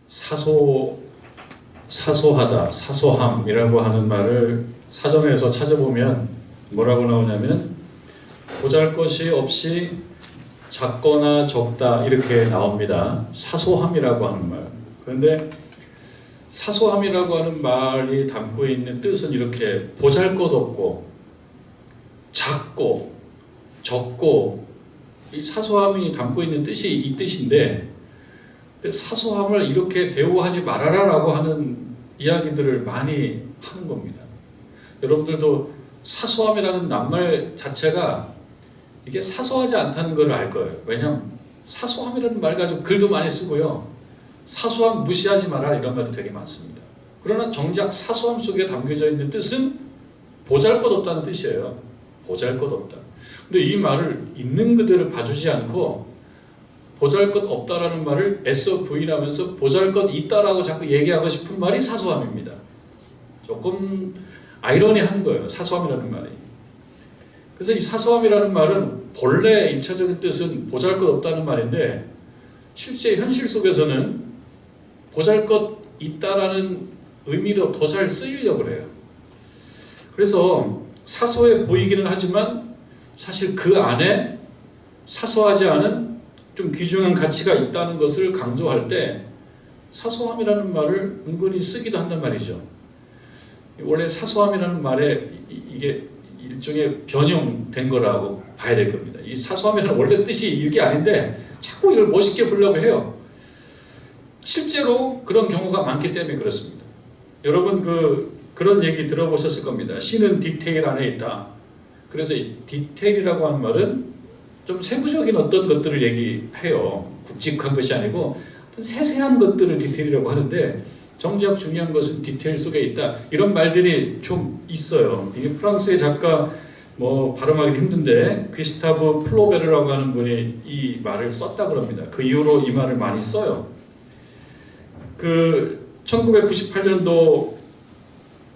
사소하다, 사소함이라고 하는 말을 사전에서 찾아보면 뭐라고 나오냐면 보잘것이 없이 작거나 적다 이렇게 나옵니다. 사소함이라고 하는 말. 그런데 사소함이라고 하는 말이 담고 있는 뜻은 이렇게 보잘것없고 작고 적고 이 사소함이 담고 있는 뜻이 이 뜻인데 사소함을 이렇게 대우하지 말아라라고 하는 이야기들을 많이 하는 겁니다. 여러분들도 사소함이라는 낱말 자체가 이게 사소하지 않다는 걸 알 거예요. 왜냐하면 사소함이라는 말 가지고 글도 많이 쓰고요. 사소함 무시하지 마라 이런 말도 되게 많습니다. 그러나 정작 사소함 속에 담겨져 있는 뜻은 보잘것없다는 뜻이에요. 보잘것없다. 근데 이 말을 있는 그대로 봐주지 않고 보잘것없다라는 말을 애써 부인하면서 보잘것있다라고 자꾸 얘기하고 싶은 말이 사소함입니다. 조금 아이러니한 거예요. 사소함이라는 말이. 그래서 이 사소함이라는 말은 본래 일차적인 뜻은 보잘것없다는 말인데 실제 현실 속에서는 보잘것있다라는 의미로 더 잘 쓰이려고 해요. 그래서 사소해 보이기는 하지만 사실 그 안에 사소하지 않은 좀 귀중한 가치가 있다는 것을 강조할 때 사소함이라는 말을 은근히 쓰기도 한단 말이죠. 원래 사소함이라는 말에 이게 일종의 변형된 거라고 봐야 될 겁니다. 이 사소함이라는 원래 뜻이 이게 아닌데 자꾸 이걸 멋있게 보려고 해요. 실제로 그런 경우가 많기 때문에 그렇습니다. 여러분 그런 얘기 들어보셨을 겁니다. 신은 디테일 안에 있다. 그래서 이 디테일이라고 하는 말은 좀 세부적인 어떤 것들을 얘기해요. 굵직한 것이 아니고 어떤 세세한 것들을 디테일이라고 하는데 정작 중요한 것은 디테일 속에 있다. 이런 말들이 좀 있어요. 이게 프랑스의 작가 발음하기 힘든데 귀스타브 플로베르라고 하는 분이 이 말을 썼다고 합니다. 그 이후로 이 말을 많이 써요. 1998년도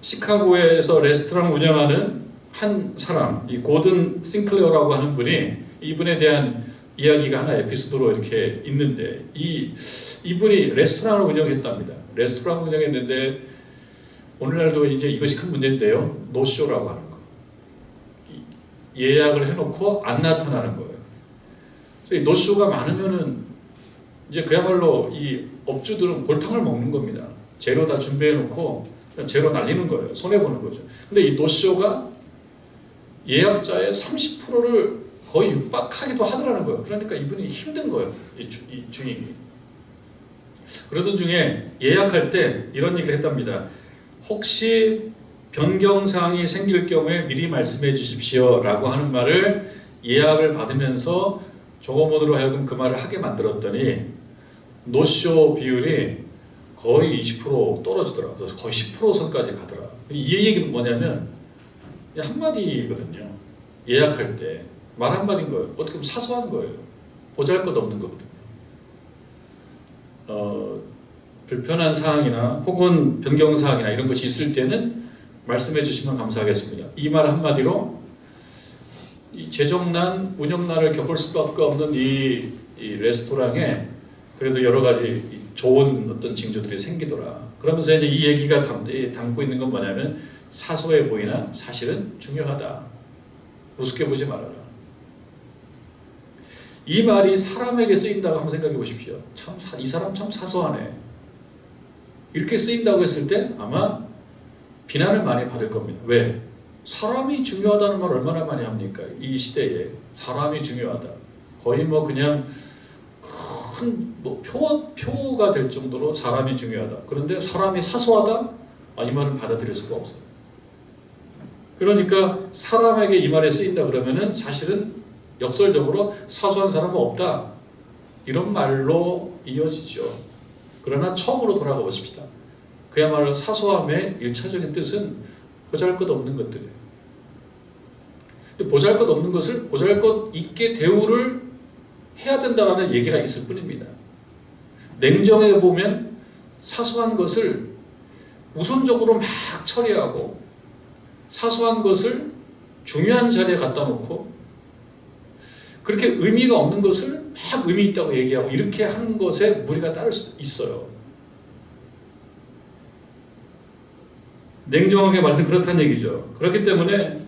시카고에서 레스토랑 운영하는 한 사람, 이 고든 싱클레어라고 하는 분이 이분에 대한 이야기가 하나 에피소드로 이렇게 있는데 이분이 레스토랑을 운영했답니다. 레스토랑을 운영했는데 오늘날도 이제 이것이 큰 문제인데요. 노쇼라고 하는 거. 예약을 해놓고 안 나타나는 거예요. 그래서 이 노쇼가 많으면은 이제 그야말로 이 업주들은 골탕을 먹는 겁니다. 재료 다 준비해놓고 재료 날리는 거예요. 손해보는 거죠. 근데 이 노쇼가 예약자의 30%를 거의 육박하기도 하더라는 거예요. 그러니까 이분이 힘든 거예요. 이 주인이. 그러던 중에 예약할 때 이런 얘기를 했답니다. 혹시 변경사항이 생길 경우에 미리 말씀해 주십시오 라고 하는 말을 예약을 받으면서 조고모드로 하여금 그 말을 하게 만들었더니 노쇼 비율이 거의 20% 떨어지더라고요. 그래서 거의 10% 선까지 가더라. 이 얘기는 뭐냐면 한마디거든요. 예약할 때 말 한마디인 거예요. 어떻게 보면 사소한 거예요. 보잘것없는 거거든요. 불편한 사항이나 혹은 변경 사항이나 이런 것이 있을 때는 말씀해 주시면 감사하겠습니다. 이 말 한마디로 이 재정난, 운영난을 겪을 수밖에 없는 이 레스토랑에 그래도 여러 가지 좋은 어떤 징조들이 생기더라. 그러면서 이제 이 얘기가 담고 있는 건 뭐냐면 사소해 보이나 사실은 중요하다. 우습게 보지 말아라. 이 말이 사람에게 쓰인다고 한번 생각해 보십시오. 이 사람 참 사소하네. 이렇게 쓰인다고 했을 때 아마 비난을 많이 받을 겁니다. 왜? 사람이 중요하다는 말 얼마나 많이 합니까? 이 시대에 사람이 중요하다. 거의 그냥 큰 표가 될 정도로 사람이 중요하다. 그런데 사람이 사소하다? 이 말은 받아들일 수가 없어요. 그러니까 사람에게 이 말이 쓰인다 그러면은 사실은 역설적으로 사소한 사람은 없다. 이런 말로 이어지죠. 그러나 처음으로 돌아가 보십시다. 그야말로 사소함의 일차적인 뜻은 보잘것없는 것들이에요. 근데 보잘것없는 것을 보잘것있게 대우를 해야 된다는 얘기가 있을 뿐입니다. 냉정해 보면 사소한 것을 우선적으로 막 처리하고 사소한 것을 중요한 자리에 갖다 놓고 그렇게 의미가 없는 것을 막 의미 있다고 얘기하고 이렇게 하는 것에 무리가 따를 수 있어요. 냉정하게 말해서 그렇다는 얘기죠. 그렇기 때문에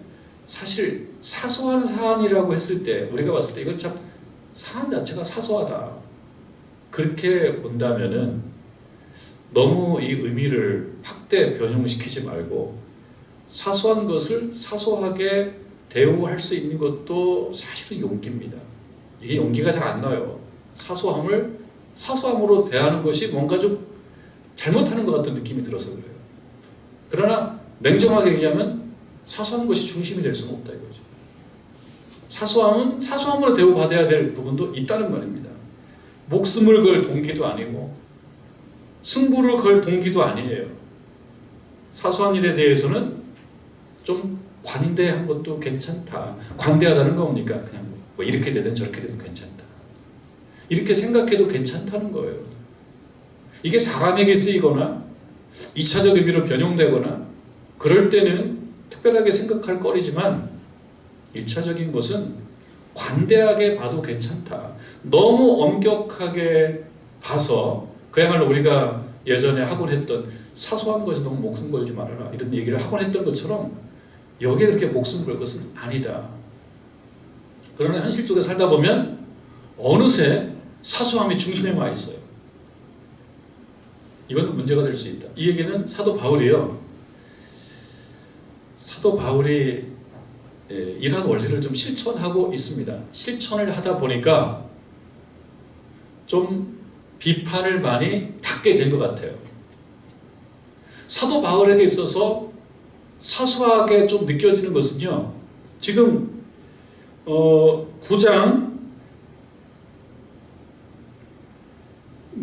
사실 사소한 사안이라고 했을 때 우리가 봤을 때 이건 참 사안 자체가 사소하다. 그렇게 본다면은 너무 이 의미를 확대 변형시키지 말고 사소한 것을 사소하게 대우할 수 있는 것도 사실은 용기입니다. 이게 용기가 잘 안 나요. 사소함을 사소함으로 대하는 것이 뭔가 좀 잘못하는 것 같은 느낌이 들어서 그래요. 그러나 냉정하게 얘기하면 사소한 것이 중심이 될 수는 없다 이거죠. 사소함은 사소함으로 대우받아야 될 부분도 있다는 말입니다. 목숨을 걸 동기도 아니고 승부를 걸 동기도 아니에요. 사소한 일에 대해서는 좀 관대한 것도 괜찮다. 관대하다는 거 뭡니까? 그냥 뭐 이렇게 되든 저렇게 되든 괜찮다. 이렇게 생각해도 괜찮다는 거예요. 이게 사람에게 쓰이거나 2차적 의미로 변용되거나 그럴 때는 특별하게 생각할 거리지만 1차적인 것은 관대하게 봐도 괜찮다. 너무 엄격하게 봐서 그야말로 우리가 예전에 하곤 했던 사소한 것에 너무 목숨 걸지 말아라 이런 얘기를 하곤 했던 것처럼 여기에 그렇게 목숨 걸 것은 아니다. 그러나 현실 속에 살다 보면 어느새 사소함이 중심에 와 있어요. 이것도 문제가 될 수 있다. 이 얘기는 사도 바울이요. 사도 바울이 이러한 원리를 좀 실천하고 있습니다. 실천을 하다 보니까 좀 비판을 많이 받게 된 것 같아요. 사도 바울에게 있어서 사소하게 좀 느껴지는 것은요. 지금 9장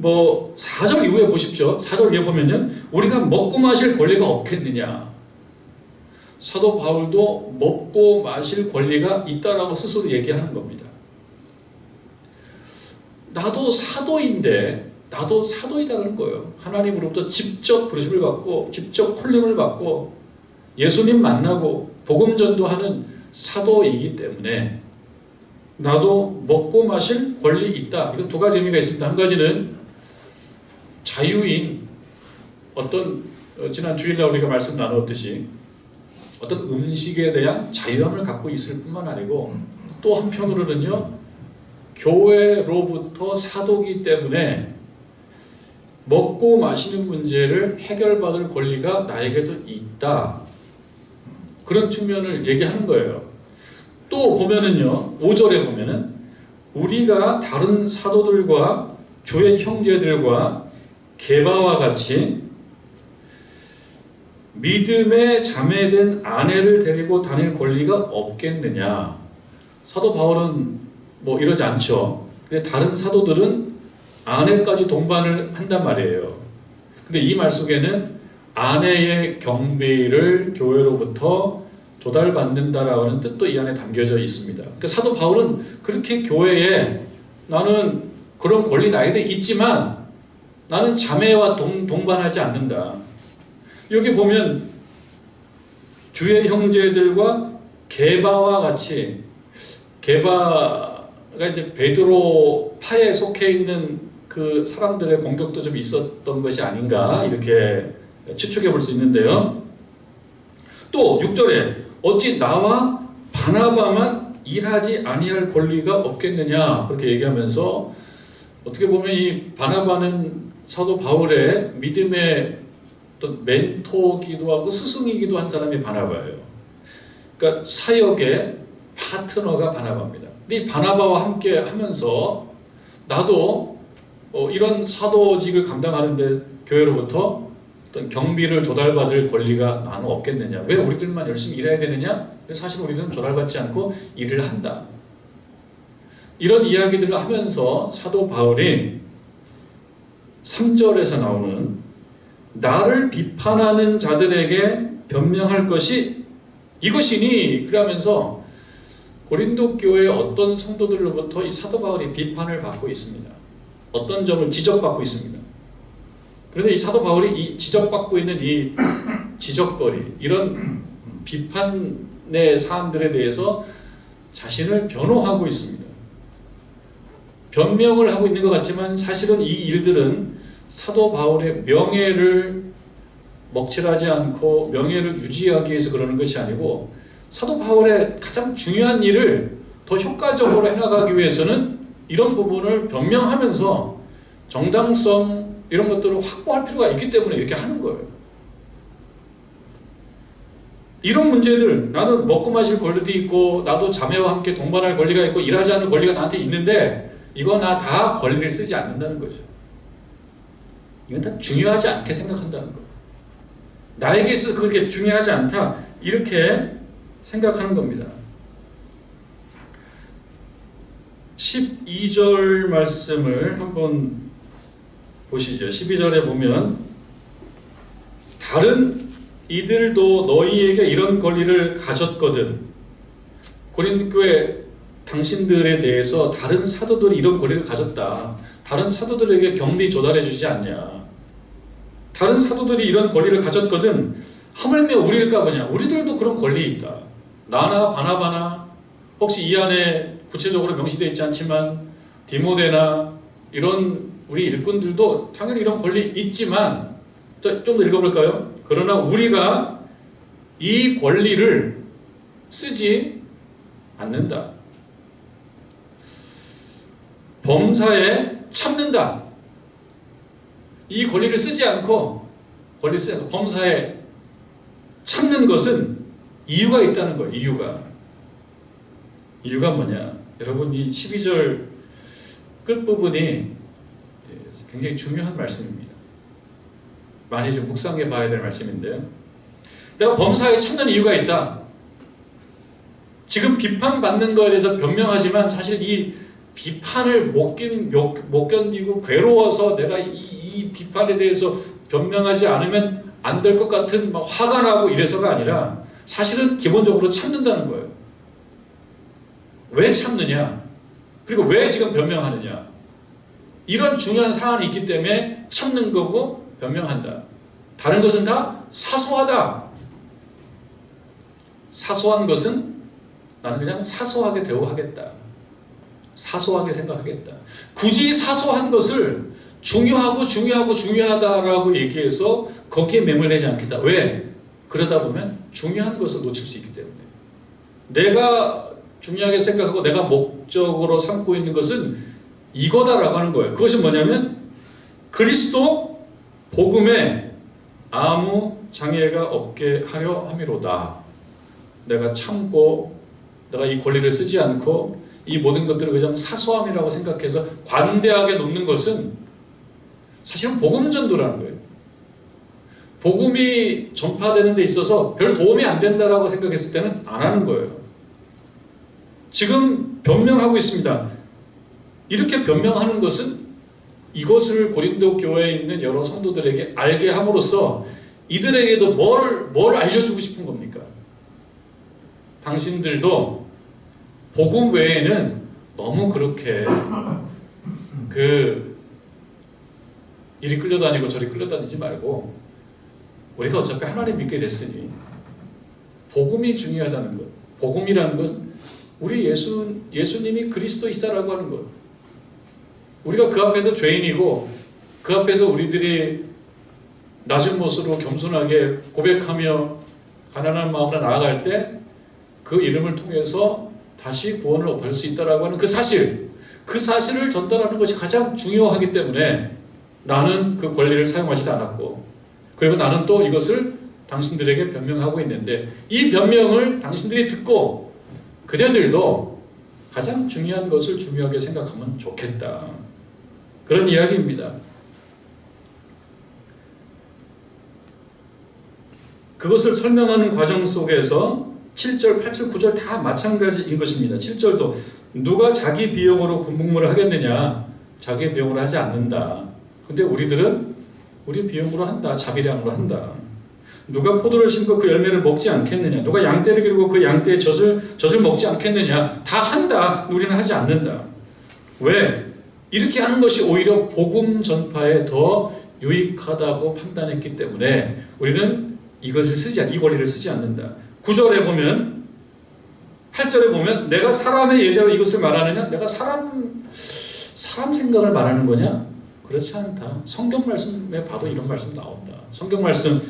4절 이후에 보십시오. 4절 이후에 보면은 우리가 먹고 마실 권리가 없겠느냐. 사도 바울도 먹고 마실 권리가 있다라고 스스로 얘기하는 겁니다. 나도 사도인데 나도 사도이다는 거예요. 하나님으로부터 직접 부르심을 받고 직접 콜링을 받고 예수님 만나고 복음 전도하는 사도이기 때문에 나도 먹고 마실 권리 있다. 이건 두 가지 의미가 있습니다. 한 가지는 자유인 어떤 지난 주일날 우리가 말씀 나누었듯이 어떤 음식에 대한 자유함을 갖고 있을 뿐만 아니고 또 한편으로는요. 교회로부터 사도기 때문에 먹고 마시는 문제를 해결받을 권리가 나에게도 있다. 그런 측면을 얘기하는 거예요. 또 보면은요. 5절에 보면은 우리가 다른 사도들과 주의 형제들과 게바와 같이 믿음의 자매된 아내를 데리고 다닐 권리가 없겠느냐. 사도 바울은 이러지 않죠. 근데 다른 사도들은 아내까지 동반을 한단 말이에요. 근데 이 말 속에는 아내의 경비를 교회로부터 조달받는다라는 뜻도 이 안에 담겨져 있습니다. 그러니까 사도 바울은 그렇게 교회에 나는 그런 권리 나에게 있지만 나는 자매와 동반하지 않는다. 여기 보면 주의 형제들과 게바와 같이 게바가 이제 베드로 파에 속해 있는 그 사람들의 공격도 좀 있었던 것이 아닌가 이렇게 추측해 볼 수 있는데요. 또 6절에 어찌 나와 바나바만 일하지 아니할 권리가 없겠느냐 그렇게 얘기하면서 어떻게 보면 이 바나바는 사도 바울의 믿음의 어떤 멘토기도 하고 스승이기도 한 사람이 바나바예요. 그러니까 사역의 파트너가 바나바입니다. 근데 이 바나바와 함께 하면서 나도 이런 사도직을 감당하는데 교회로부터 어떤 경비를 조달받을 권리가 나는 없겠느냐. 왜 우리들만 열심히 일해야 되느냐? 근데 사실 우리는 조달받지 않고 일을 한다. 이런 이야기들을 하면서 사도 바울이 3절에서 나오는 나를 비판하는 자들에게 변명할 것이 이것이니 그러면서 고린도 교회의 어떤 성도들로부터 이 사도 바울이 비판을 받고 있습니다. 어떤 점을 지적받고 있습니다. 그런데 이 사도 바울이 이 지적받고 있는 이 지적거리 이런 비판의 사람들에 대해서 자신을 변호하고 있습니다. 변명을 하고 있는 것 같지만 사실은 이 일들은 사도 바울의 명예를 먹칠하지 않고 명예를 유지하기 위해서 그러는 것이 아니고 사도 바울의 가장 중요한 일을 더 효과적으로 해나가기 위해서는 이런 부분을 변명하면서 정당성 이런 것들을 확보할 필요가 있기 때문에 이렇게 하는 거예요. 이런 문제들, 나는 먹고 마실 권리도 있고 나도 자매와 함께 동반할 권리가 있고 일하지 않는 권리가 나한테 있는데 이거 나 다 권리를 쓰지 않는다는 거죠. 이건 다 중요하지 않게 생각한다는 거예요. 나에게 있어서 그렇게 중요하지 않다 이렇게 생각하는 겁니다. 12절 말씀을 한번 보시죠. 12절에 보면 다른 이들도 너희에게 이런 권리를 가졌거든. 고린도 교회 당신들에 대해서 다른 사도들이 이런 권리를 가졌다. 다른 사도들에게 격리 조달해 주지 않냐. 다른 사도들이 이런 권리를 가졌거든. 하물며 우리일까 보냐. 우리들도 그런 권리 있다. 나나 바나바나 혹시 이 안에 구체적으로 명시되어 있지 않지만 디모데나 이런 우리 일꾼들도 당연히 이런 권리 있지만 좀 더 읽어볼까요? 그러나 우리가 이 권리를 쓰지 않는다. 범사에 참는다. 이 권리를 쓰지 않고 범사에 참는 것은 이유가 있다는 거예요. 이유가 뭐냐? 여러분 이 12절 끝부분이 굉장히 중요한 말씀입니다. 많이 좀 묵상해 봐야 될 말씀인데요. 내가 범사에 참는 이유가 있다. 지금 비판받는 거에 대해서 변명하지만 사실 이 비판을 못 견디고 괴로워서 내가 이 비판에 대해서 변명하지 않으면 안 될 것 같은 막 화가 나고 이래서가 아니라 사실은 기본적으로 참는다는 거예요. 왜 참느냐? 그리고 왜 지금 변명하느냐? 이런 중요한 사안이 있기 때문에 참는 거고 변명한다. 다른 것은 다 사소하다. 사소한 것은 나는 그냥 사소하게 대우하겠다. 사소하게 생각하겠다. 굳이 사소한 것을 중요하다라고 얘기해서 거기에 매몰되지 않겠다. 왜? 그러다 보면 중요한 것을 놓칠 수 있기 때문에. 내가 중요하게 생각하고 내가 목적으로 삼고 있는 것은 이거다라고 하는 거예요. 그것이 뭐냐면 그리스도 복음에 아무 장애가 없게 하려 함이로다. 내가 참고 내가 이 권리를 쓰지 않고 이 모든 것들을 그냥 사소함이라고 생각해서 관대하게 놓는 것은 사실은 복음 전도라는 거예요. 복음이 전파되는 데 있어서 별 도움이 안 된다라고 생각했을 때는 안 하는 거예요. 지금 변명하고 있습니다. 이렇게 변명하는 것은 이것을 고린도 교회에 있는 여러 성도들에게 알게 함으로써 이들에게도 뭘 알려주고 싶은 겁니까? 당신들도 복음 외에는 너무 그렇게 이리 끌려다니고 저리 끌려다니지 말고 우리가 어차피 하나님 믿게 됐으니 복음이 중요하다는 것. 복음이라는 것은 우리 예수님이 그리스도이시다라고 하는 것. 우리가 그 앞에서 죄인이고 그 앞에서 우리들이 낮은 모습으로 겸손하게 고백하며 가난한 마음으로 나아갈 때 그 이름을 통해서 다시 구원을 얻을 수 있다라고 하는 그 사실을 전달하는 것이 가장 중요하기 때문에 나는 그 권리를 사용하지도 않았고 그리고 나는 또 이것을 당신들에게 변명하고 있는데 이 변명을 당신들이 듣고 그대들도 가장 중요한 것을 중요하게 생각하면 좋겠다. 그런 이야기입니다. 그것을 설명하는 과정 속에서 7절, 8절, 9절 다 마찬가지인 것입니다. 7절도 누가 자기 비용으로 군복무를 하겠느냐? 자기 비용으로 하지 않는다. 근데 우리들은 우리 비용으로 한다. 자비량으로 한다. 누가 포도를 심고 그 열매를 먹지 않겠느냐? 누가 양떼를 기르고 그 양떼의 젖을 먹지 않겠느냐? 다 한다. 우리는 하지 않는다. 왜? 이렇게 하는 것이 오히려 복음 전파에 더 유익하다고 판단했기 때문에 우리는 이 권리를 쓰지 않는다. 9절에 보면 8절에 보면 내가 사람의 예대로 이것을 말하느냐? 내가 사람 생각을 말하는 거냐? 그렇지 않다. 성경 말씀에 봐도 이런 말씀 나온다. 성경 말씀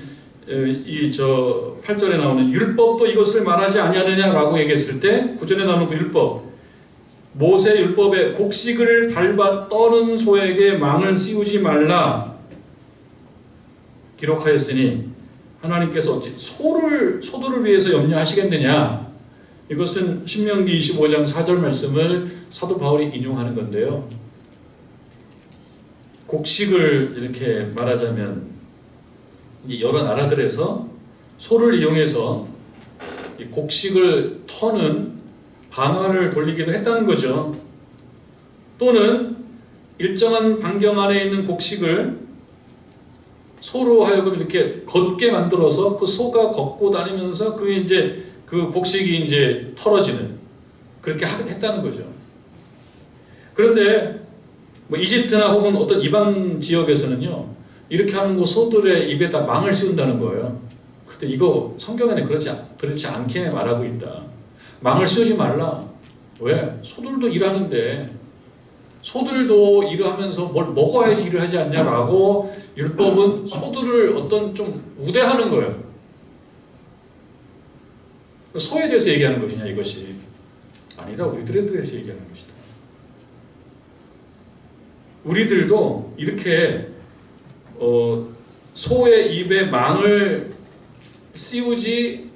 이 8절에 나오는 율법도 이것을 말하지 아니하느냐라고 얘기했을 때 9절에 나오는 그 율법, 모세 율법에 곡식을 밟아 떠는 소에게 망을 씌우지 말라 기록하였으니 하나님께서 어찌 소들을 위해서 염려하시겠느냐. 이것은 신명기 25장 4절 말씀을 사도 바울이 인용하는 건데요. 곡식을 이렇게 말하자면 여러 나라들에서 소를 이용해서 이 곡식을 터는 방아를 돌리기도 했다는 거죠. 또는 일정한 반경 안에 있는 곡식을 소로 하여금 이렇게 걷게 만들어서 그 소가 걷고 다니면서 그 곡식이 이제 털어지는, 그렇게 했다는 거죠. 그런데 뭐 이집트나 혹은 어떤 이방 지역에서는요, 이렇게 하는 거 소들의 입에다 망을 씌운다는 거예요. 근데 이거 성경에는 그렇지 않게 말하고 있다. 망을 씌우지 말라. 왜? 소들도 일하는데, 소들도 일을 하면서 뭘 먹어야지 일을 하지 않냐라고 율법은 소들을 어떤 좀 우대하는 거예요. 소에 대해서 얘기하는 것이냐 이것이? 아니다. 우리들에 대해서 얘기하는 것이다. 우리들도 이렇게 소의 입에 망을 씌우지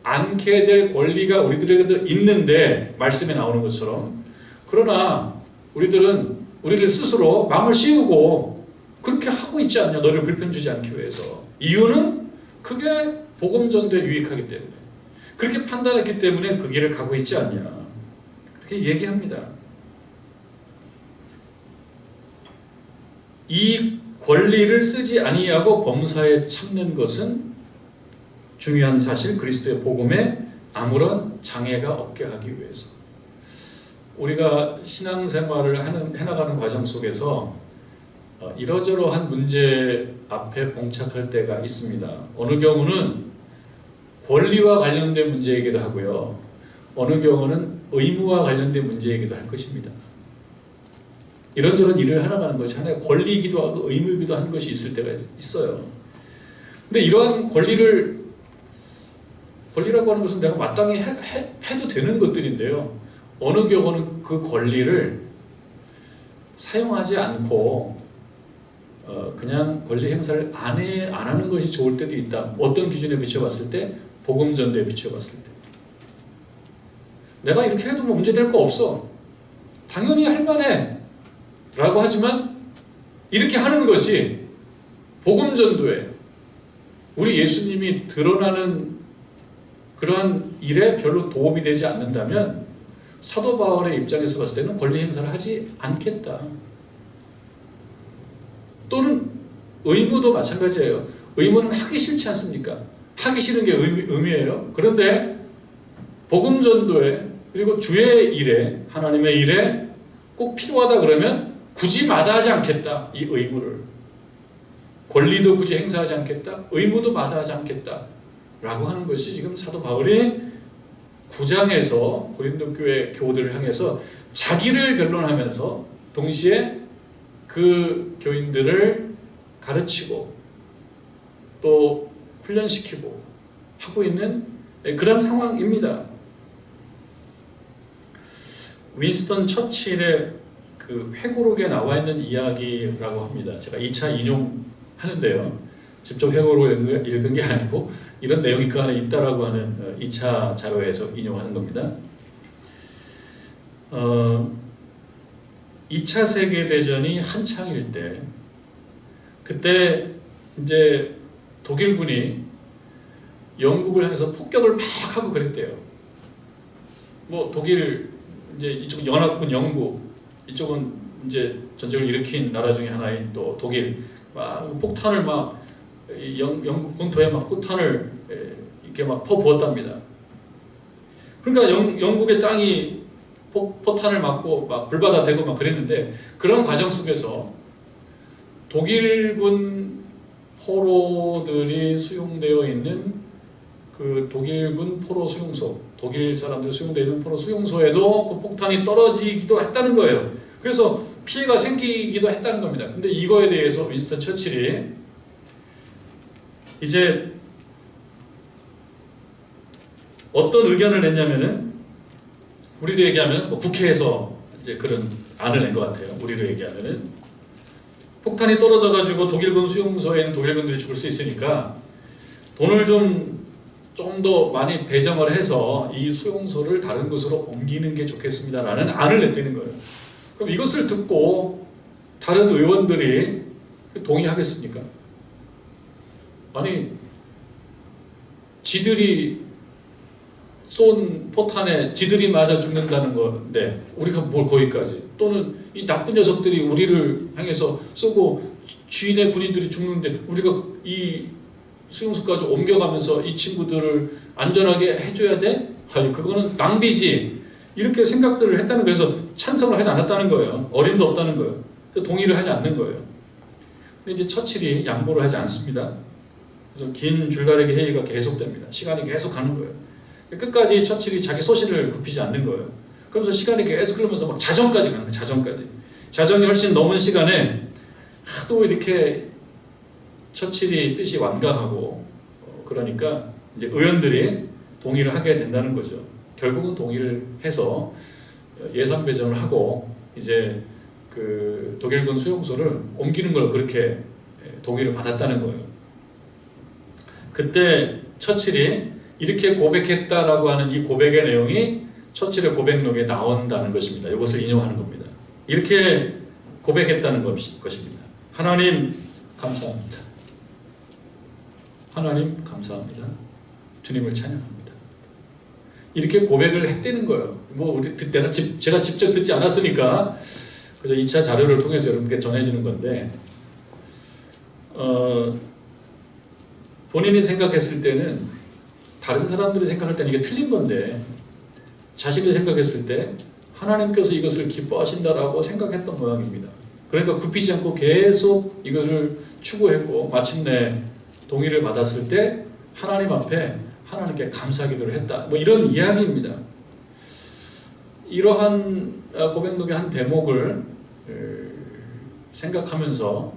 않게 될 권리가 우리들에게도 있는데, 말씀에 나오는 것처럼. 그러나 우리들 스스로 망을 씌우고 그렇게 하고 있지 않냐, 너를 불편 주지 않기 위해서. 이유는 그게 복음 전도에 유익하기 때문에, 그렇게 판단했기 때문에 그 길을 가고 있지 않냐, 그렇게 얘기합니다. 이 권리를 쓰지 아니하고 범사에 참는 것은 중요한 사실, 그리스도의 복음에 아무런 장애가 없게 하기 위해서. 우리가 신앙생활을 해나가는 과정 속에서 이러저러한 문제 앞에 봉착할 때가 있습니다. 어느 경우는 권리와 관련된 문제이기도 하고요, 어느 경우는 의무와 관련된 문제이기도 할 것입니다. 이런저런 일을 해나가는 것이 하나의 권리이기도 하고 의무이기도 한 것이 있을 때가 있어요. 근데 이러한 권리라고 하는 것은 내가 마땅히 해도 되는 것들인데요, 어느 경우는 그 권리를 사용하지 않고 그냥 권리 행사를 안 하는 것이 좋을 때도 있다. 어떤 기준에 비춰봤을 때? 복음 전도에 비춰봤을 때. 내가 이렇게 해도 뭐 문제될 거 없어, 당연히 할 만해 라고 하지만, 이렇게 하는 것이 복음 전도에 우리 예수님이 드러나는 그러한 일에 별로 도움이 되지 않는다면 사도 바울의 입장에서 봤을 때는 권리 행사를 하지 않겠다. 또는 의무도 마찬가지예요. 의무는 하기 싫지 않습니까? 하기 싫은 게 의미예요. 그런데 복음 전도에, 그리고 주의 일에, 하나님의 일에 꼭 필요하다 그러면 굳이 마다하지 않겠다. 이 의무를. 권리도 굳이 행사하지 않겠다. 의무도 마다하지 않겠다. 라고 하는 것이 지금 사도 바울이 9장에서 고린도 교회 교우들을 향해서 자기를 변론하면서 동시에 그 교인들을 가르치고 또 훈련시키고 하고 있는 그런 상황입니다. 윈스턴 처칠의 그 회고록에 나와 있는 이야기라고 합니다. 제가 2차 인용하는데요, 직접 회고록을 읽은 게 아니고 이런 내용이 그 안에 있다라고 하는 2차 자료에서 인용하는 겁니다. 2차 세계대전이 한창일 때, 그때 이제 독일군이 영국을 향해서 폭격을 막 하고 그랬대요. 뭐 독일, 이제 이쪽 연합군 영국, 이쪽은 이제 전쟁을 일으킨 나라 중에 하나인 또 독일, 막 폭탄을 막 영국 본토에 막 폭탄을 이렇게 막 퍼부었답니다. 그러니까 영국의 땅이 포탄을 맞고 막 불바다 되고 막 그랬는데, 그런 과정 속에서 독일군 포로들이 수용되어 있는 그 독일군 포로 수용소, 독일 사람들 수용되어 있는 포로 수용소에도 그 폭탄이 떨어지기도 했다는 거예요. 그래서 피해가 생기기도 했다는 겁니다. 근데 이거에 대해서 윈스턴 처칠이 이제 어떤 의견을 냈냐면은, 우리로 얘기하면 뭐 국회에서 이제 그런 안을 낸 것 같아요. 우리로 얘기하면은 폭탄이 떨어져가지고 독일군 수용소에는 독일군들이 죽을 수 있으니까 돈을 좀 더 많이 배정을 해서 이 수용소를 다른 곳으로 옮기는 게 좋겠습니다라는 안을 냈다는 거예요. 그럼 이것을 듣고 다른 의원들이 동의하겠습니까? 아니, 지들이 쏜 포탄에 지들이 맞아 죽는다는 건데 우리가 뭘 거기까지, 또는 이 나쁜 녀석들이 우리를 향해서 쏘고 주인의 군인들이 죽는데 우리가 이 수용소까지 옮겨가면서 이 친구들을 안전하게 해줘야 돼? 아니, 그거는 낭비지. 이렇게 생각들을 했다는 거예요. 그래서 찬성을 하지 않았다는 거예요. 어림도 없다는 거예요. 동의를 하지 않는 거예요. 근데 이제 처칠이 양보를 하지 않습니다. 그래서 긴 줄다리기 회의가 계속됩니다. 시간이 계속 가는 거예요. 끝까지 처칠이 자기 소신을 굽히지 않는 거예요. 그러면서 시간이 계속 흐르면서 막 자정까지 가는 거예요. 자정까지. 자정이 훨씬 넘은 시간에 하도 이렇게 처칠이 뜻이 완강하고 그러니까 이제 의원들이 동의를 하게 된다는 거죠. 결국은 동의를 해서 예산 배정을 하고 이제 그 독일군 수용소를 옮기는 걸 그렇게 동의를 받았다는 거예요. 그때 처칠이 이렇게 고백했다라고 하는 이 고백의 내용이 처칠의 고백록에 나온다는 것입니다. 이것을 인용하는 겁니다. 이렇게 고백했다는 것입니다. 하나님 감사합니다. 하나님 감사합니다. 주님을 찬양합니다. 이렇게 고백을 했다는 거예요. 뭐 제가 직접 듣지 않았으니까 그저 2차 자료를 통해서 여러분께 전해지는 건데, 본인이 생각했을 때는, 다른 사람들이 생각할 때는 이게 틀린 건데 자신이 생각했을 때 하나님께서 이것을 기뻐하신다라고 생각했던 모양입니다. 그러니까 굽히지 않고 계속 이것을 추구했고 마침내 동의를 받았을 때 하나님 앞에 하나님께 감사기도를 했다. 뭐 이런 이야기입니다. 이러한 고백록의 한 대목을 생각하면서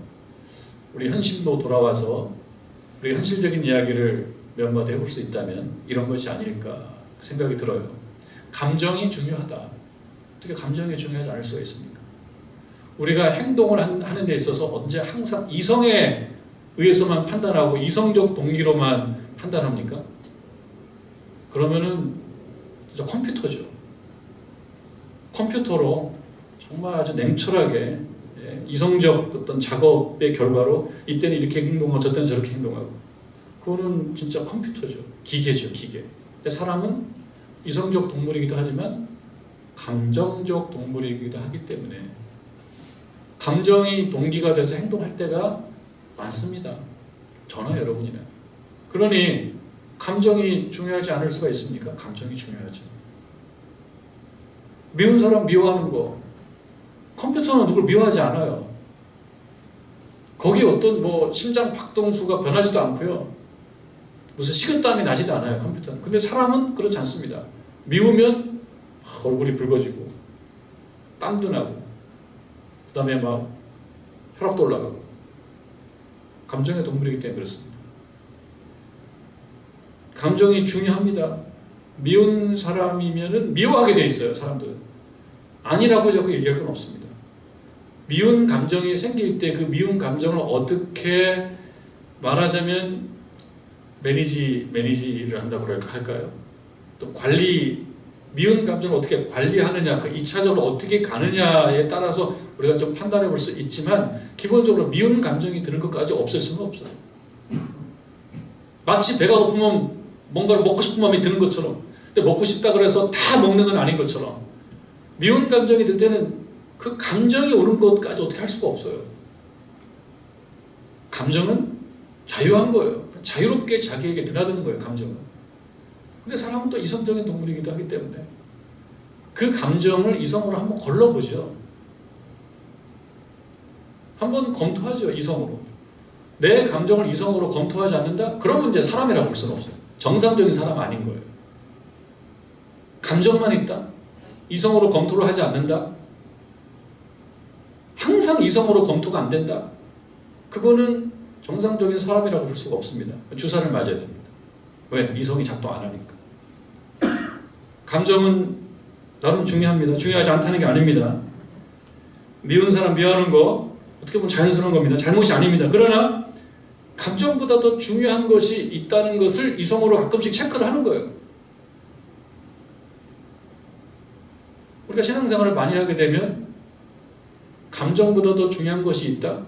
우리 현실로 돌아와서 우리 현실적인 이야기를 몇 마디 해볼 수 있다면 이런 것이 아닐까 생각이 들어요. 감정이 중요하다. 어떻게 감정이 중요하지 않을 수가 있습니까? 우리가 행동을 하는 데 있어서 언제 항상 이성에 의해서만 판단하고 이성적 동기로만 판단합니까? 그러면은 컴퓨터죠. 컴퓨터로 정말 아주 냉철하게 이성적 어떤 작업의 결과로 이때는 이렇게 행동하고 저때는 저렇게 행동하고, 그거는 진짜 컴퓨터죠. 기계죠, 기계. 근데 사람은 이성적 동물이기도 하지만 감정적 동물이기도 하기 때문에 감정이 동기가 돼서 행동할 때가 많습니다. 저나 여러분이나. 그러니 감정이 중요하지 않을 수가 있습니까? 감정이 중요하죠. 미운 사람 미워하는 거, 컴퓨터는 누굴 미워하지 않아요. 거기 어떤 뭐 심장 박동수가 변하지도 않고요. 무슨 식은땀이 나지도 않아요, 컴퓨터는. 근데 사람은 그렇지 않습니다. 미우면 얼굴이 붉어지고 땀도 나고 그 다음에 막 혈압도 올라가고. 감정의 동물이기 때문에 그렇습니다. 감정이 중요합니다. 미운 사람이면은 미워하게 돼 있어요, 사람들은. 아니라고 자꾸 얘기할 건 없습니다. 미운 감정이 생길 때 그 미운 감정을 어떻게 말하자면 매니지를 한다고 할까요? 또 미운 감정을 어떻게 관리하느냐, 그 2차적으로 어떻게 가느냐에 따라서 우리가 좀 판단해 볼 수 있지만, 기본적으로 미운 감정이 드는 것까지 없앨 수는 없어요. 마치 배가 고프면 뭔가를 먹고 싶은 마음이 드는 것처럼, 근데 먹고 싶다 그래서 다 먹는 건 아닌 것처럼, 미운 감정이 들 때는 그 감정이 오는 것까지 어떻게 할 수가 없어요. 감정은 자유한 거예요. 자유롭게 자기에게 드나드는 거예요, 감정은. 근데 사람은 또 이성적인 동물이기도 하기 때문에 그 감정을 이성으로 한번 걸러보죠. 한번 검토하죠, 이성으로. 내 감정을 이성으로 검토하지 않는다? 그러면 이제 사람이라고 볼 수는 없어요. 정상적인 사람 아닌 거예요. 감정만 있다? 이성으로 검토를 하지 않는다? 항상 이성으로 검토가 안 된다? 그거는 정상적인 사람이라고 볼 수가 없습니다. 주사를 맞아야 됩니다. 왜? 이성이 작동 안 하니까. 감정은 나름 중요합니다. 중요하지 않다는 게 아닙니다. 미운 사람 미워하는 거 어떻게 보면 자연스러운 겁니다. 잘못이 아닙니다. 그러나 감정보다 더 중요한 것이 있다는 것을 이성으로 가끔씩 체크를 하는 거예요. 우리가 신앙생활을 많이 하게 되면 감정보다 더 중요한 것이 있다.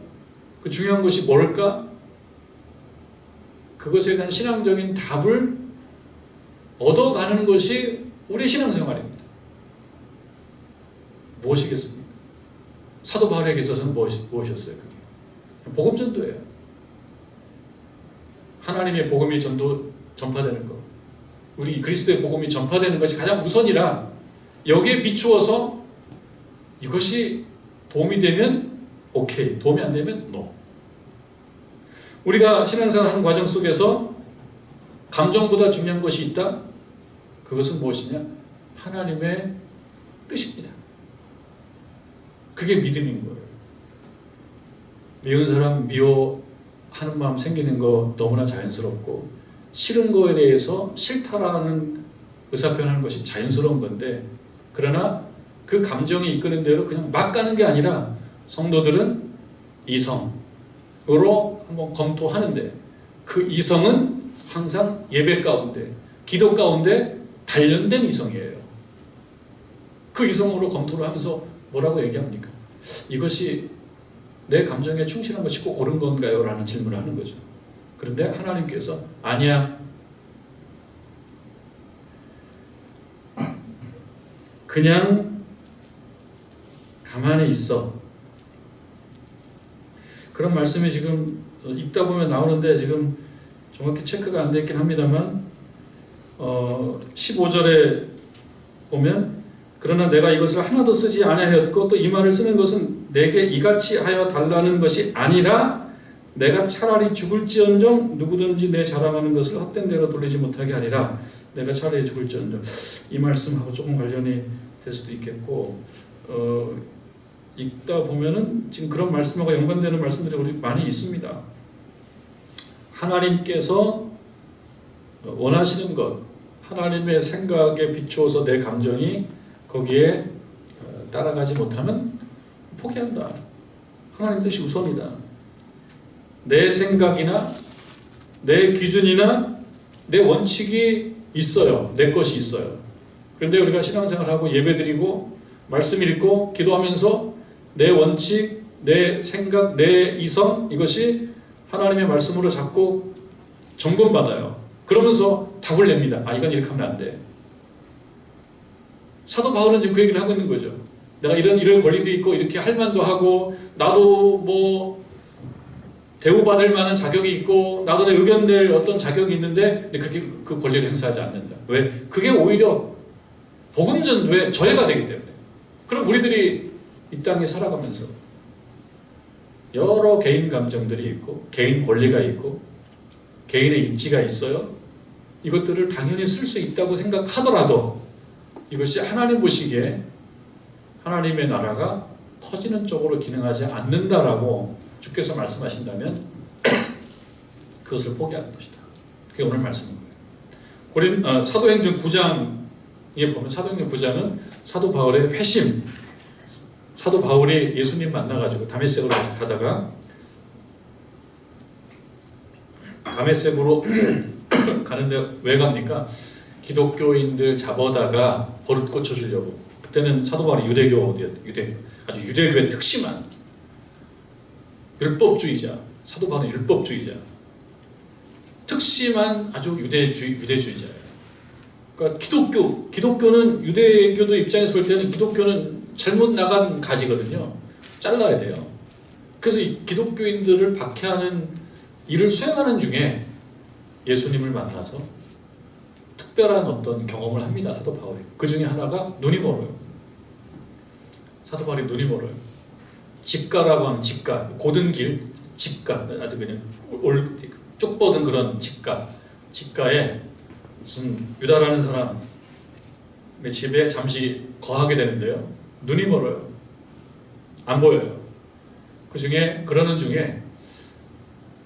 그 중요한 것이 뭘까? 그것에 대한 신앙적인 답을 얻어가는 것이 우리의 신앙생활입니다. 무엇이겠습니까? 사도 바울에게 있어서는 무엇이었어요? 그게 복음 전도예요. 하나님의 복음이 전파되는 것, 우리 그리스도의 복음이 전파되는 것이 가장 우선이라 여기에 비추어서 이것이 도움이 되면 오케이, 도움이 안 되면 노. 우리가 신앙생활 하는 과정 속에서 감정보다 중요한 것이 있다? 그것은 무엇이냐? 하나님의 뜻입니다. 그게 믿음인 거예요. 미운 사람 미워하는 마음 생기는 거 너무나 자연스럽고, 싫은 거에 대해서 싫다라는 의사표현하는 것이 자연스러운 건데, 그러나 그 감정이 이끄는 대로 그냥 막 가는 게 아니라 성도들은 이성으로 한번 검토하는데, 그 이성은 항상 예배 가운데, 기도 가운데 단련된 이성이에요. 그 이성으로 검토를 하면서 뭐라고 얘기합니까? 이것이 내 감정에 충실한 것이 꼭 옳은 건가요? 라는 질문을 하는 거죠. 그런데 하나님께서 아니야, 그냥 가만히 있어. 그런 말씀이 지금 읽다 보면 나오는데 지금 정확히 체크가 안 됐긴 합니다만 15절에 보면, 그러나 내가 이것을 하나도 쓰지 아니하였고 또 이 말을 쓰는 것은 내게 이같이 하여 달라는 것이 아니라 내가 차라리 죽을지언정 누구든지 내 자랑하는 것을 헛된 대로 돌리지 못하게 하리라. 내가 차라리 죽을지언정, 이 말씀하고 조금 관련이 될 수도 있겠고, 읽다 보면은 지금 그런 말씀하고 연관되는 말씀들이 우리 많이 있습니다. 하나님께서 원하시는 것, 하나님의 생각에 비추어서 내 감정이 거기에 따라가지 못하면 포기한다. 하나님 뜻이 우선이다. 내 생각이나 내 기준이나 내 원칙이 있어요. 내 것이 있어요. 그런데 우리가 신앙생활하고 예배드리고 말씀 읽고 기도하면서 내 원칙, 내 생각, 내 이성, 이것이 하나님의 말씀으로 자꾸 점검받아요. 그러면서 답을 냅니다. 아, 이건 이렇게 하면 안 돼. 사도 바울은 지금 그 얘기를 하고 있는 거죠. 내가 이럴 권리도 있고 이렇게 할 만도 하고, 나도 뭐 대우받을 만한 자격이 있고, 나도 내 의견 낼 어떤 자격이 있는데 그렇게 그 권리를 행사하지 않는다. 왜? 그게 오히려 복음 전도에 저해가 되기 때문에. 그럼 우리들이 이 땅에 살아가면서 여러 개인 감정들이 있고, 개인 권리가 있고, 개인의 입지가 있어요. 이것들을 당연히 쓸 수 있다고 생각하더라도 이것이 하나님 보시기에 하나님의 나라가 커지는 쪽으로 기능하지 않는다라고 주께서 말씀하신다면 그것을 포기하는 것이다. 그게 오늘 말씀인 거예요. 사도행전 9장에 보면, 사도행전 9장은 사도 바울의 회심, 사도 바울이 예수님 만나가지고 다메섹으로 가다가, 다메섹으로 가는데 왜 갑니까? 기독교인들 잡아다가 버릇 고쳐주려고. 그때는 사도 바울이 아주 유대교의 특심한 율법주의자, 사도 바울은 율법주의자, 특심한 아주 유대주의자예요. 그러니까 기독교는 유대교도 입장에서 볼 때는 기독교는 잘못 나간 가지거든요. 잘라야 돼요. 그래서 이 기독교인들을 박해하는 일을 수행하는 중에 예수님을 만나서 특별한 어떤 경험을 합니다. 사도 바울이. 그 중에 하나가 눈이 멀어요. 사도 바울이 눈이 멀어요. 직가라고 하는 직가, 고든 길, 직가, 아주 그냥 쭉 뻗은 그런 직가에 무슨 유다라는 사람의 집에 잠시 거하게 되는데요. 눈이 멀어요. 안 보여요. 그러는 중에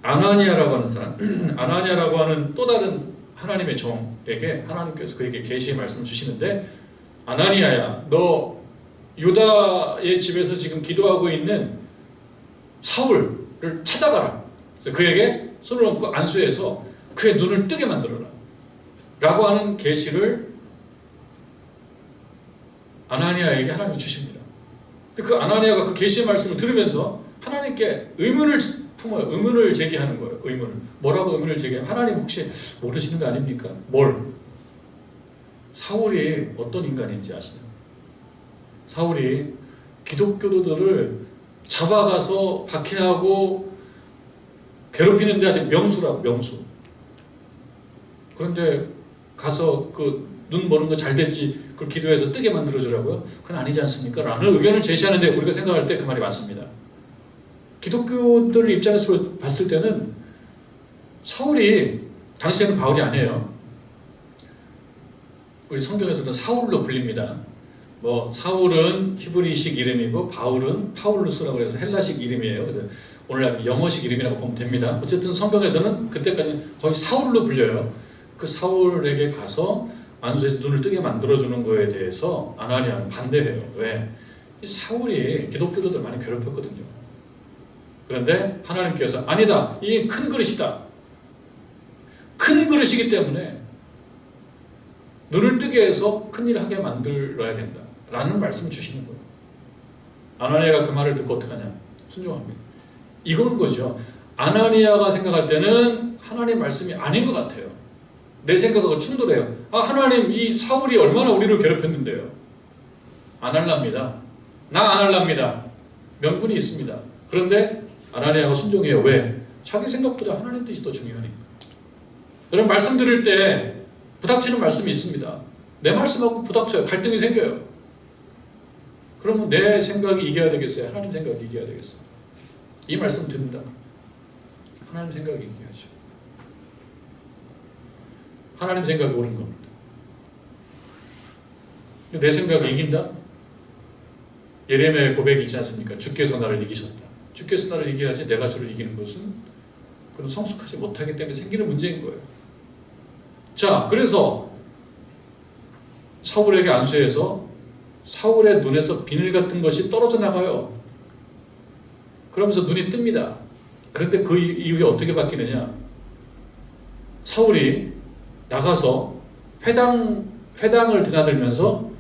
아나니아라고 하는 사람, 아나니아라고 하는 또 다른 하나님의 종에게 하나님께서 그에게 계시의 말씀을 주시는데, 아나니아야, 너 유다의 집에서 지금 기도하고 있는 사울을 찾아가라. 그래서 그에게 손을 얹고 안수해서 그의 눈을 뜨게 만들어라 라고 하는 계시를 아나니아에게 하나님이 주십니다. 그 아나니아가 그 계시의 말씀을 들으면서 하나님께 의문을 품어요. 의문을 제기하는 거예요. 의문을. 뭐라고 의문을 제기해요? 하나님 혹시 모르시는 거 아닙니까? 뭘? 사울이 어떤 인간인지 아시나요? 사울이 기독교도들을 잡아가서 박해하고 괴롭히는 데 아주 명수라고, 명수. 그런데 가서 그 눈 보는 거 잘 됐지, 그걸 기도해서 뜨게 만들어주라고요? 그건 아니지 않습니까? 라는 의견을 제시하는데 우리가 생각할 때 그 말이 맞습니다. 기독교들 입장에서 봤을 때는 사울이, 당시에는 바울이 아니에요. 우리 성경에서는 사울로 불립니다. 뭐 사울은 히브리식 이름이고 바울은 파울루스라고 해서 헬라식 이름이에요. 그래서 오늘날 영어식 이름이라고 보면 됩니다. 어쨌든 성경에서는 그때까지 거의 사울로 불려요. 그 사울에게 가서 안수해서 눈을 뜨게 만들어주는 거에 대해서 아나니아는 반대해요. 왜? 이 사울이 기독교도들 많이 괴롭혔거든요. 그런데 하나님께서 아니다, 이 큰 그릇이다. 큰 그릇이기 때문에 눈을 뜨게 해서 큰일 하게 만들어야 된다 라는 말씀을 주시는 거예요. 아나니아가 그 말을 듣고 어떡하냐? 순종합니다. 이거는 거죠. 아나니아가 생각할 때는 하나님 말씀이 아닌 것 같아요. 내 생각하고 충돌해요. 아, 하나님, 이 사울이 얼마나 우리를 괴롭혔는데요. 안 할랍니다. 나 안 할랍니다. 명분이 있습니다. 그런데 아나니아가 순종해요. 왜? 자기 생각보다 하나님 뜻이 더 중요하니까. 여러분, 말씀 들을 때 부닥치는 말씀이 있습니다. 내 말씀하고 부닥쳐요. 갈등이 생겨요. 그러면 내 생각이 이겨야 되겠어요? 하나님 생각이 이겨야 되겠어요? 이 말씀 듣는다. 하나님 생각이 이겨야죠. 하나님 생각이 옳은 겁니다. 근데 내 생각이 이긴다? 예레미야의 고백이 있지 않습니까? 주께서 나를 이기셨다. 주께서 나를 이겨야지 내가 저를 이기는 것은 그런 성숙하지 못하기 때문에 생기는 문제인 거예요. 자, 그래서 사울에게 안수해서 사울의 눈에서 비늘 같은 것이 떨어져 나가요. 그러면서 눈이 뜹니다. 그런데 그 이후에 어떻게 바뀌느냐? 사울이 나가서 회당을 드나들면서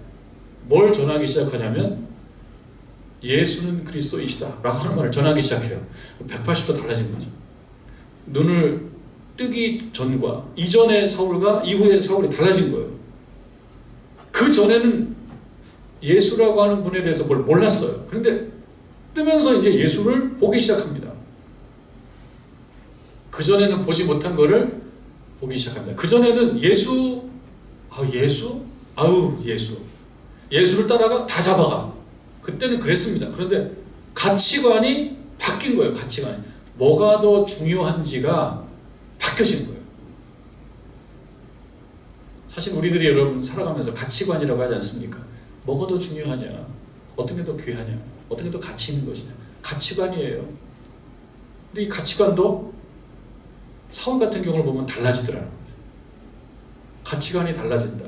뭘 전하기 시작하냐면 예수는 그리스도이시다 라고 하는 말을 전하기 시작해요. 180도 달라진 거죠. 눈을 뜨기 전과 이전의 사울과 이후의 사울이 달라진 거예요. 그 전에는 예수라고 하는 분에 대해서 뭘 몰랐어요. 그런데 뜨면서 이제 예수를 보기 시작합니다. 그 전에는 보지 못한 거를 보기 시작합니다. 그 전에는 예수, 예수를 따라가 다 잡아가. 그때는 그랬습니다. 그런데 가치관이 바뀐 거예요. 가치관이. 뭐가 더 중요한지가 바뀌어진 거예요. 사실 우리들이 여러분 살아가면서 가치관이라고 하지 않습니까? 뭐가 더 중요하냐? 어떤 게 더 귀하냐? 어떤 게 더 가치 있는 것이냐? 가치관이에요. 근데 이 가치관도 사울 같은 경우를 보면 달라지더라는 거죠. 가치관이 달라진다.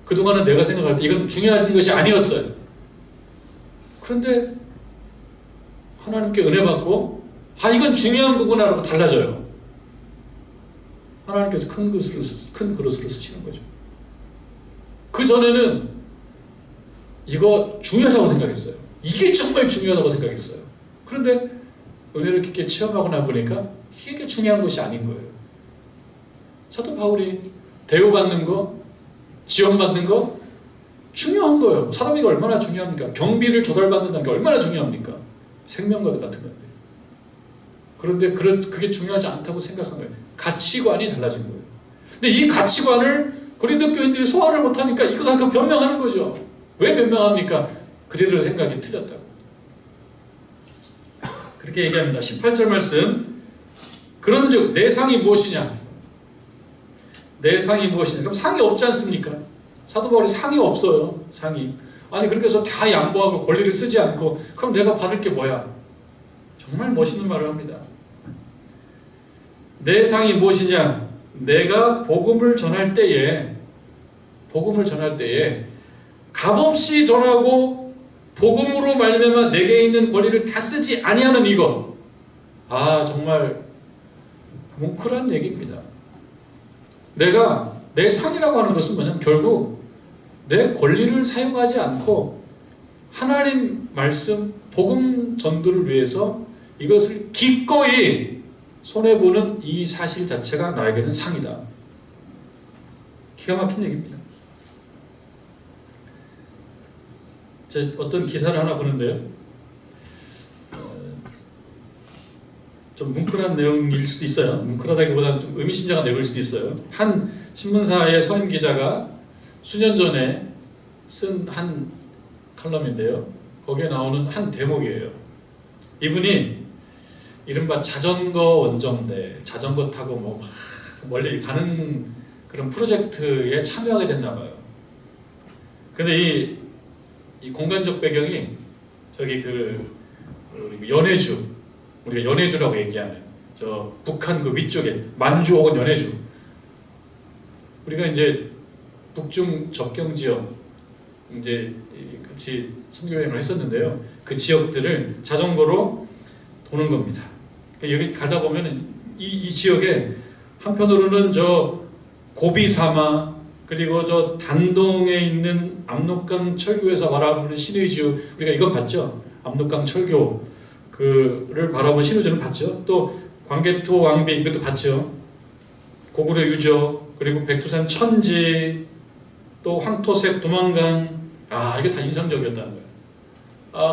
그동안은 내가 생각할 때 이건 중요한 것이 아니었어요. 그런데 하나님께 은혜 받고 이건 중요한 거구나라고 달라져요. 하나님께서 큰 그릇으로 쓰시는 거죠. 그 전에는 이거 중요하다고 생각했어요. 이게 정말 중요하다고 생각했어요. 그런데 은혜를 깊게 체험하고 나보니까 이게 중요한 것이 아닌 거예요. 사도 바울이 대우받는 거, 지원받는 거 중요한 거예요. 사람이가 얼마나 중요합니까? 경비를 조달받는다는 게 얼마나 중요합니까? 생명과도 같은 건데. 그런데 그게 중요하지 않다고 생각한 거예요. 가치관이 달라진 거예요. 근데 이 가치관을 고린도 교인들이 소화를 못하니까 이거 갖고 변명하는 거죠. 왜 변명합니까? 그들의 생각이 틀렸다고. 그렇게 얘기합니다. 18절 말씀. 그런즉 내 상이 무엇이냐? 내 상이 무엇이냐? 그럼 상이 없지 않습니까? 사도 바울이 상이 없어요. 상이. 아니 그렇게 해서 다 양보하고 권리를 쓰지 않고 그럼 내가 받을 게 뭐야? 정말 멋있는 말을 합니다. 내 상이 무엇이냐? 내가 복음을 전할 때에 값없이 전하고 복음으로 말미암아 내게 있는 권리를 다 쓰지 아니하는 이것. 정말 뭉클한 얘기입니다. 내가 내 상이라고 하는 것은 뭐냐면 결국 내 권리를 사용하지 않고 하나님 말씀 복음 전도를 위해서 이것을 기꺼이 손해보는 이 사실 자체가 나에게는 상이다. 기가 막힌 얘기입니다. 제 어떤 기사를 하나 보는데요. 좀 뭉클한 내용일 수도 있어요. 뭉클하다기보다는 좀 의미심장한 내용일 수도 있어요. 한 신문사의 선임 기자가 수년 전에 쓴 한 칼럼인데요. 거기에 나오는 한 대목이에요. 이분이 이른바 자전거 원정대, 자전거 타고 뭐 멀리 가는 그런 프로젝트에 참여하게 됐나 봐요. 근데 이 공간적 배경이 저기 연해주, 우리가 연해주라고 얘기하는 저 북한 그 위쪽에 만주 혹은 연해주, 우리가 이제 북중 접경 지역 이제 같이 선교 여행을 했었는데요. 그 지역들을 자전거로 도는 겁니다. 여기 가다 보면은 이 지역에 한편으로는 저 고비사마, 그리고 저 단동에 있는 압록강 철교에서 바라보는 신의주, 우리가 이건 봤죠. 압록강 철교 그를 바라보는 신의주는 봤죠. 또 광개토 왕비 이것도 봤죠. 고구려 유적, 그리고 백두산 천지, 또 황토색 두만강. 이게 다 인상적이었다는 거예요.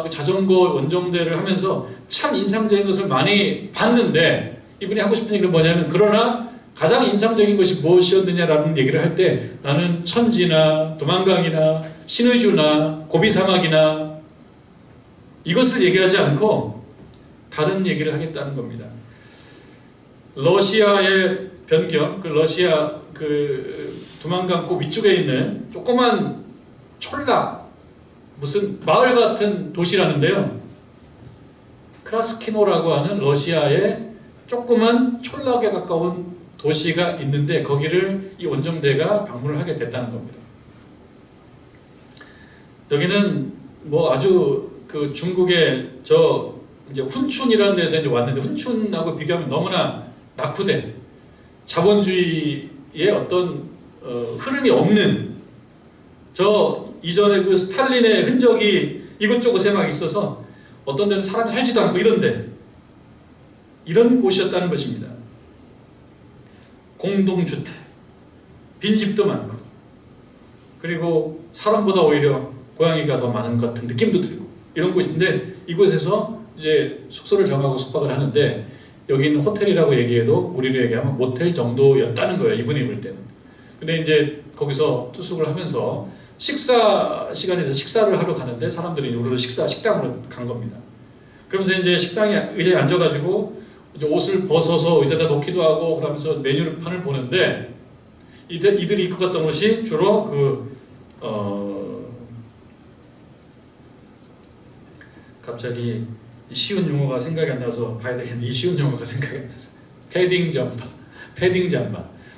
그 자전거 원정대를 하면서 참 인상적인 것을 많이 봤는데, 이분이 하고 싶은 얘기는 뭐냐면, 그러나 가장 인상적인 것이 무엇이었느냐라는 얘기를 할 때 나는 천지나 두만강이나 신의주나 고비사막이나 이것을 얘기하지 않고 다른 얘기를 하겠다는 겁니다. 러시아의 변경, 그 러시아 그 두만강 그 위쪽에 있는 조그만 촌락, 무슨 마을 같은 도시라는데요. 크라스키노라고 하는 러시아의 조그만 촌락에 가까운 도시가 있는데 거기를 이 원정대가 방문을 하게 됐다는 겁니다. 여기는 뭐 아주 그 중국의 저 이제 훈춘이라는 데서 이제 왔는데, 훈춘하고 비교하면 너무나 낙후된 자본주의의 어떤 흐름이 없는, 저 이전에 그 스탈린의 흔적이 이곳저곳에 막 있어서 어떤 데는 사람이 살지도 않고 이런 곳이었다는 것입니다. 공동주택, 빈집도 많고, 그리고 사람보다 오히려 고양이가 더 많은 것 같은 느낌도 들고 이런 곳인데, 이곳에서 이제 숙소를 정하고 숙박을 하는데, 여기는 호텔이라고 얘기해도 우리로 얘기하면 모텔 정도였다는 거예요, 이분이 볼 때는. 근데 이제 거기서 투숙을 하면서 식사 시간에 대해서 식사를 하러 가는데 사람들이 우르르 식당으로 간 겁니다. 그러면서 이제 식당에 의자에 앉아가지고 이제 옷을 벗어서 의자에다 놓기도 하고 그러면서 메뉴판을 보는데, 이들이 입고 갔던 옷이 주로 갑자기 쉬운 용어가 생각이 안 나서 봐야 되겠는데, 이 쉬운 용어가 생각이 안 나서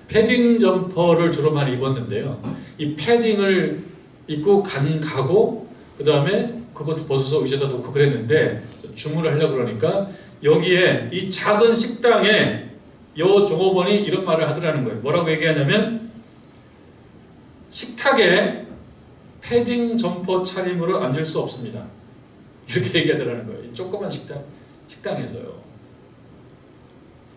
패딩 점퍼를 주로 많이 입었는데요. 이 패딩을 입고 가고 그 다음에 그것을 벗어서 의자에다 놓고 그랬는데, 주문을 하려고 그러니까 여기에 이 작은 식당에 요 종업원이 이런 말을 하더라는 거예요. 뭐라고 얘기하냐면, 식탁에 패딩 점퍼 차림으로 앉을 수 없습니다. 이렇게 얘기하더라는 거예요. 조그만 식당에서요.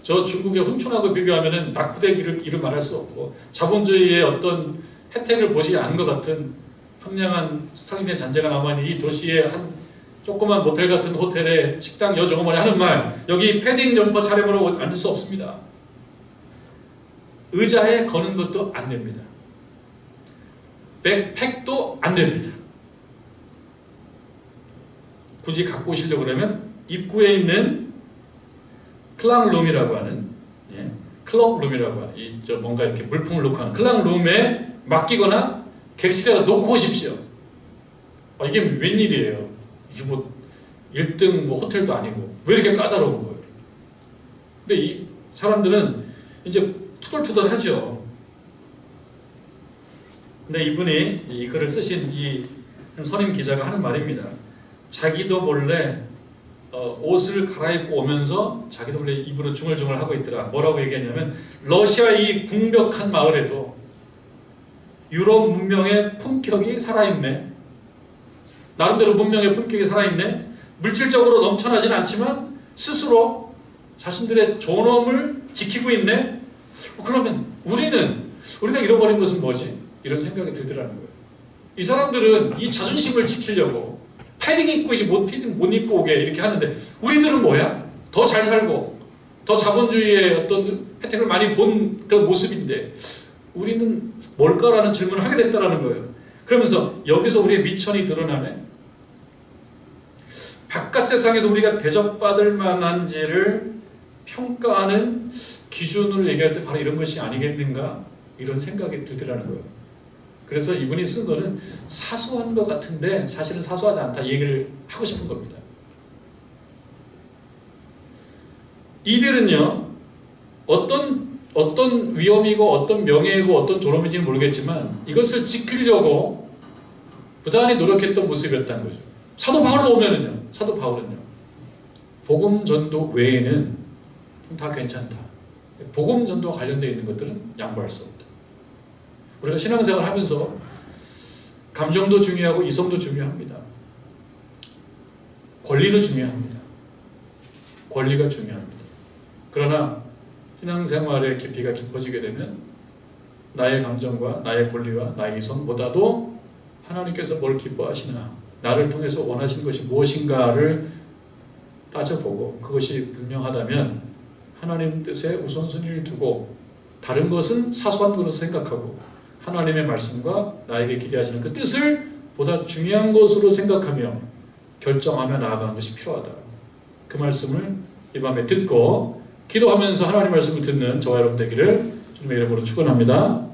저 중국의 훈춘하고 비교하면은 낙후되기를 이루 말할 수 없고, 자본주의의 어떤 혜택을 보지 않은 것 같은 황량한 스탈린의 잔재가 남아있는 이 도시의 한 조그만 모텔 같은 호텔의 식당 여종업원이 하는 말, 여기 패딩 점퍼 차림으로 앉을 수 없습니다. 의자에 거는 것도 안 됩니다. 백팩도 안 됩니다. 굳이 갖고 오시려고 그러면 입구에 있는 클락룸이라고 하는, 클럽룸이라고 하는 뭔가 이렇게 물품을 놓고 하는 클락룸에 맡기거나 객실에 놓고 오십시오. 이게 웬일이에요? 이게 뭐 1등 뭐 호텔도 아니고 왜 이렇게 까다로운 거예요? 근데 이 사람들은 이제 투덜투덜하죠. 근데 이분이 이 글을 쓰신 이 선임 기자가 하는 말입니다. 자기도 몰래 옷을 갈아입고 오면서 자기도 몰래 입으로 중얼중얼 하고 있더라. 뭐라고 얘기했냐면 러시아의 이 궁벽한 마을에도 유럽 문명의 품격이 살아있네. 나름대로 문명의 품격이 살아있네. 물질적으로 넘쳐나진 않지만 스스로 자신들의 존엄을 지키고 있네. 그러면 우리가 잃어버린 것은 뭐지? 이런 생각이 들더라는 거예요. 이 사람들은 이 자존심을 지키려고 패딩 입고 못 입고 오게 이렇게 하는데 우리들은 뭐야? 더 잘 살고 더 자본주의의 어떤 혜택을 많이 본 그런 모습인데 우리는 뭘까라는 질문을 하게 됐다는 거예요. 그러면서 여기서 우리의 미천이 드러나네. 바깥 세상에서 우리가 대접받을 만한지를 평가하는 기준을 얘기할 때 바로 이런 것이 아니겠는가? 이런 생각이 들더라는 거예요. 그래서 이분이 쓴 거는 사소한 것 같은데 사실은 사소하지 않다 얘기를 하고 싶은 겁니다. 이들은요, 어떤 위험이고 어떤 명예이고 어떤 존엄인지는 모르겠지만 이것을 지키려고 부단히 노력했던 모습이었다는 거죠. 사도 바울은요, 복음 전도 외에는 다 괜찮다. 복음 전도와 관련되어 있는 것들은 양보할 수 없다. 우리가 신앙생활을 하면서 감정도 중요하고 이성도 중요합니다. 권리도 중요합니다. 권리가 중요합니다. 그러나 신앙생활의 깊이가 깊어지게 되면 나의 감정과 나의 권리와 나의 이성보다도 하나님께서 뭘 기뻐하시나, 나를 통해서 원하시는 것이 무엇인가를 따져보고 그것이 분명하다면 하나님 뜻에 우선순위를 두고 다른 것은 사소한 것으로 생각하고 하나님의 말씀과 나에게 기대하시는 그 뜻을 보다 중요한 것으로 생각하며 결정하며 나아가는 것이 필요하다. 그 말씀을 이 밤에 듣고 기도하면서 하나님 말씀을 듣는 저와 여러분 되기를 주님의 이름으로 축원합니다.